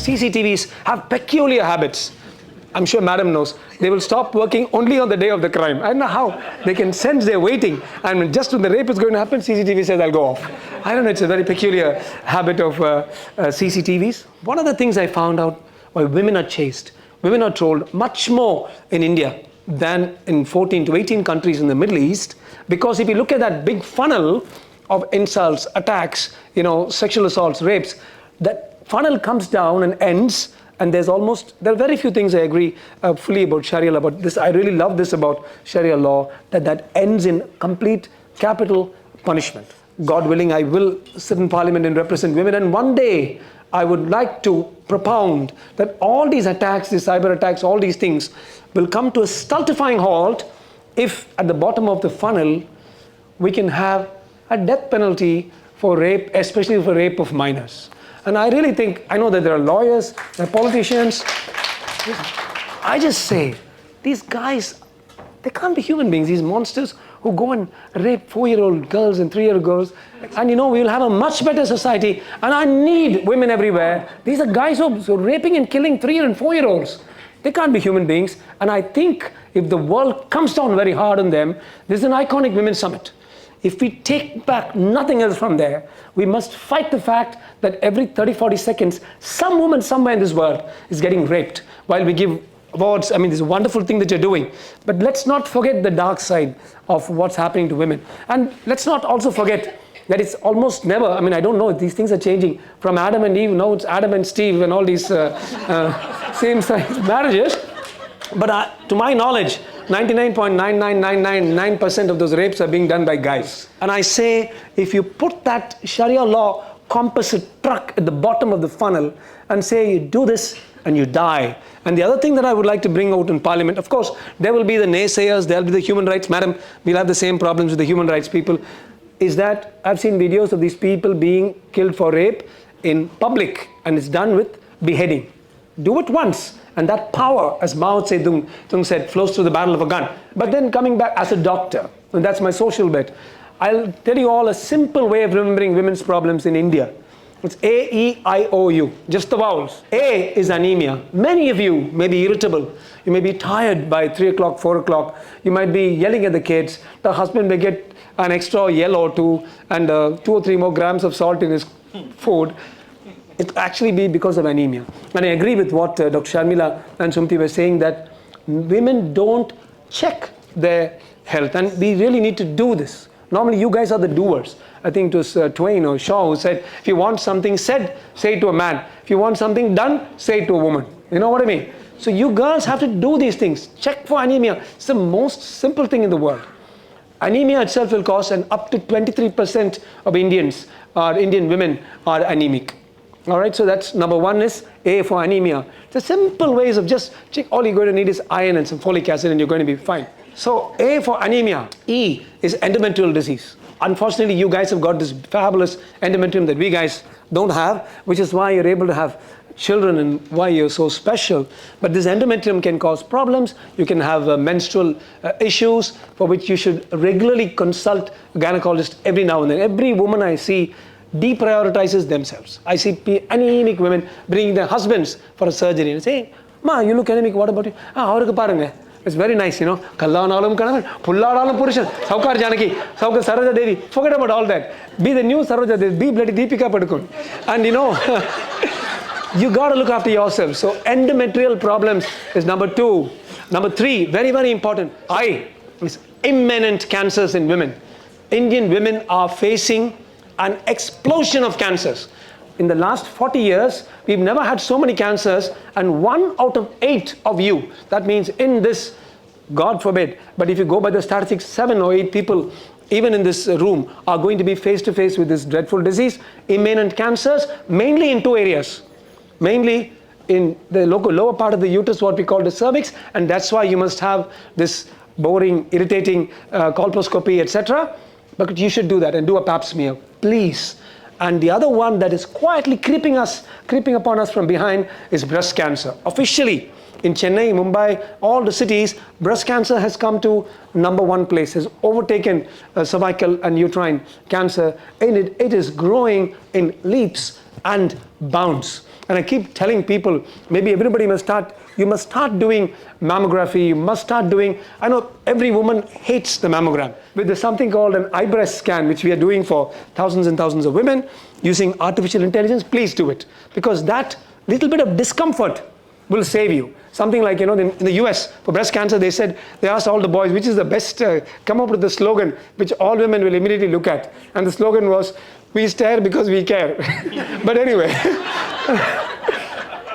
CCTVs have peculiar habits. I'm sure madam knows. They will stop working only on the day of the crime. I don't know how. They can sense they're waiting. And just when the rape is going to happen, CCTV says, I'll go off. I don't know, it's a very peculiar habit of CCTVs. One of the things I found out, why women are chased. Women are trolled much more in India than in 14 to 18 countries in the Middle East. Because if you look at that big funnel of insults, attacks, sexual assaults, rapes, that funnel comes down and ends. And there are very few things I agree fully about Sharia law, but this, I really love this about Sharia law, that ends in complete capital punishment. God willing, I will sit in parliament and represent women, and one day I would like to propound that all these attacks, these cyber attacks, all these things will come to a stultifying halt if at the bottom of the funnel we can have a death penalty for rape, especially for rape of minors. And I really think, I know that there are lawyers, there are politicians. I just say, these guys, they can't be human beings, these monsters who go and rape 4-year-old girls and 3-year-old girls. And we will have a much better society. And I need women everywhere. These are guys who are raping and killing 3 and 4-year-olds. They can't be human beings. And I think if the world comes down very hard on them, this is an iconic women's summit. If we take back nothing else from there, we must fight the fact that every 30, 40 seconds, some woman somewhere in this world is getting raped while we give awards. I mean, this is a wonderful thing that you're doing. But let's not forget the dark side of what's happening to women. And let's not also forget that it's almost never, I don't know, these things are changing. From Adam and Eve, now it's Adam and Steve and all these same-sex marriages. But to my knowledge, 99.99999% of those rapes are being done by guys. And I say, if you put that Sharia law composite truck at the bottom of the funnel and say you do this and you die. And the other thing that I would like to bring out in Parliament, of course, there will be the naysayers, there will be the human rights. Madam, we'll have the same problems with the human rights people. Is that I've seen videos of these people being killed for rape in public, and it's done with beheading. Do it once. And that power, as Mao Zedong said, flows through the barrel of a gun. But then coming back as a doctor, and that's my social bet, I'll tell you all a simple way of remembering women's problems in India. It's A-E-I-O-U, just the vowels. A is anemia. Many of you may be irritable. You may be tired by 3 o'clock, 4 o'clock. You might be yelling at the kids. The husband may get an extra yell or two and 2 or 3 more grams of salt in his food. It actually be because of anemia. And I agree with what Dr. Sharmila and Sumti were saying, that women don't check their health. And we really need to do this. Normally you guys are the doers. I think it was Twain or Shaw who said, if you want something said, say it to a man. If you want something done, say it to a woman. You know what I mean? So you girls have to do these things. Check for anemia. It's the most simple thing in the world. Anemia itself will cause, and up to 23% of Indian women are anemic. All right, so that's number one is A for anemia. The simple ways of just check. All you're going to need is iron and some folic acid and you're going to be fine. So A for anemia. E is endometrial disease. Unfortunately, you guys have got this fabulous endometrium that we guys don't have, which is why you're able to have children and why you're so special. But this endometrium can cause problems. You can have menstrual issues for which you should regularly consult a gynecologist every now and then. Every woman I see deprioritizes themselves. I see anemic women bringing their husbands for a surgery and say, Ma, you look anemic, what about you? It's very nice, Kallanalum Kanavan, Pulladalam Purushan, Saukar Janaki, Saukar Saraja Devi. Forget about all that. Be the new Saraja Devi, be bloody Deepika Padukone. And you got to look after yourself. So endometrial problems is number 2. Number 3, very, very important. I is imminent cancers in women. Indian women are facing an explosion of cancers. In the last 40 years, we've never had so many cancers, and 1 out of 8 of you, that means in this, God forbid, but if you go by the statistics, 7 or 8 people, even in this room, are going to be face to face with this dreadful disease, imminent cancers, mainly in 2 areas. Mainly in the lower part of the uterus, what we call the cervix, and that's why you must have this boring, irritating colposcopy, etc. But you should do that and do a pap smear, please. And the other one that is quietly creeping upon us from behind is breast cancer. Officially, in Chennai, Mumbai, all the cities, breast cancer has come to #1 place, has overtaken cervical and uterine cancer, and it is growing in leaps and bounds. And I keep telling people, maybe everybody you must start doing mammography, you must start doing, I know every woman hates the mammogram, but there's something called an eye breast scan, which we are doing for thousands and thousands of women using artificial intelligence. Please do it, because that little bit of discomfort will save you. Something like, in the US, for breast cancer, they asked all the boys, which is the best, come up with the slogan, which all women will immediately look at. And the slogan was, we stare because we care. But anyway,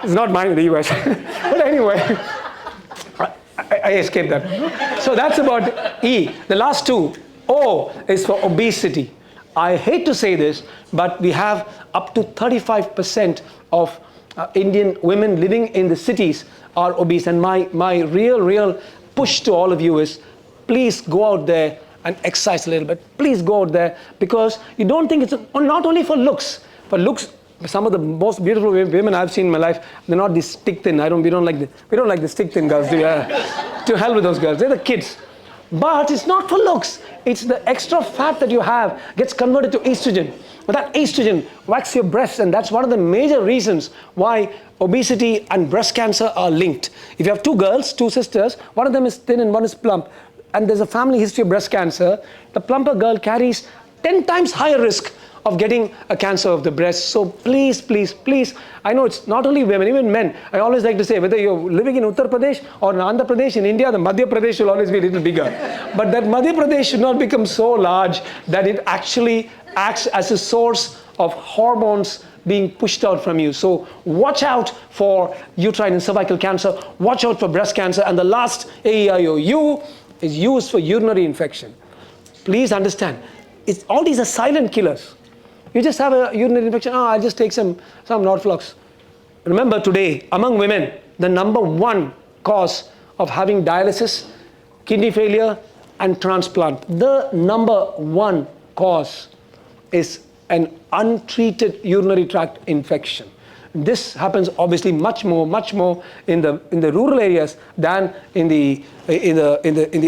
it's not mine in the US. But anyway, I escaped that. So that's about E. The last two, O, is for obesity. I hate to say this, but we have up to 35% of Indian women living in the cities are obese. And my real push to all of you is, please go out there and exercise a little bit. Please go out there, because you don't think it's not only for looks. For looks, some of the most beautiful women I've seen in my life, they're not this stick thin. We don't like the stick thin girls. To hell with those girls. They're the kids. But it's not for looks. It's the extra fat that you have gets converted to estrogen. But that estrogen whacks your breasts, and that's one of the major reasons why obesity and breast cancer are linked. If you have two girls, two sisters, one of them is thin and one is plump, and there's a family history of breast cancer, the plumper girl carries 10 times higher risk of getting a cancer of the breast. So please, please, please, I know it's not only women, even men. I always like to say, whether you're living in Uttar Pradesh or in Andhra Pradesh, in India, the Madhya Pradesh will always be a little bigger. But that Madhya Pradesh should not become so large that it actually acts as a source of hormones being pushed out from you. So watch out for uterine and cervical cancer, watch out for breast cancer, and the last AEIOU is used for urinary infection. Please understand, all these are silent killers. You just have a urinary infection, I'll just take some Norflux. Remember today, among women, the #1 cause of having dialysis, kidney failure, and transplant, the #1 cause is an untreated urinary tract infection. This happens obviously much more in the rural areas than in the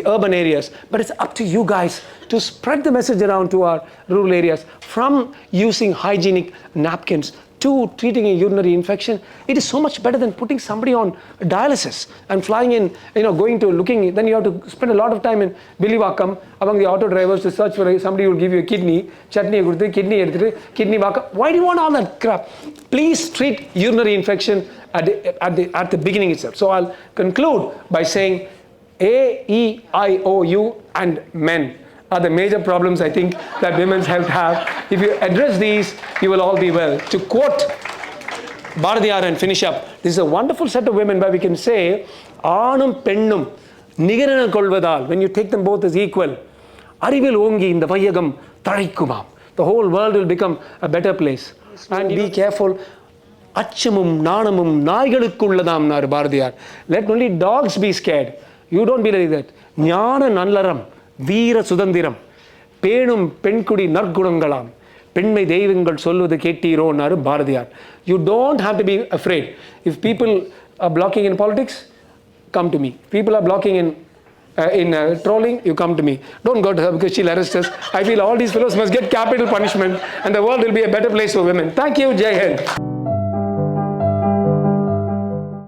urban areas. But it's up to you guys to spread the message around to our rural areas, from using hygienic napkins to treating a urinary infection. It is so much better than putting somebody on dialysis and flying in, then you have to spend a lot of time in Villivakkam among the auto drivers to search for somebody who will give you a kidney, kidney vakam. Why do you want all that crap? Please treat urinary infection at the beginning itself. So I'll conclude by saying AEIOU and men are the major problems I think that women's health have. If you address these, you will all be well. To quote Bharadiyar and finish up, this is a wonderful set of women where we can say, Aanum Pennum Nigarana Kolvadal, when you take them both as equal, Arivil Ongi in the Vayagam Taraikumam. The whole world will become a better place. And be careful. Achamum Nanamum Naigalukkulladam nar Bharadiyar. Let only dogs be scared. You don't be like that. Jnana Nallaram. Veera Sudandiram, Penum Penkudi Nargunangalam, Penmai Devingal Solu Ketiro Naru Bharadiyar. You don't have to be afraid. If people are blocking in politics, come to me. People are blocking in trolling, you come to me. Don't go to her because she'll arrest us. I feel all these fellows must get capital punishment and the world will be a better place for women. Thank you. Jai Hind.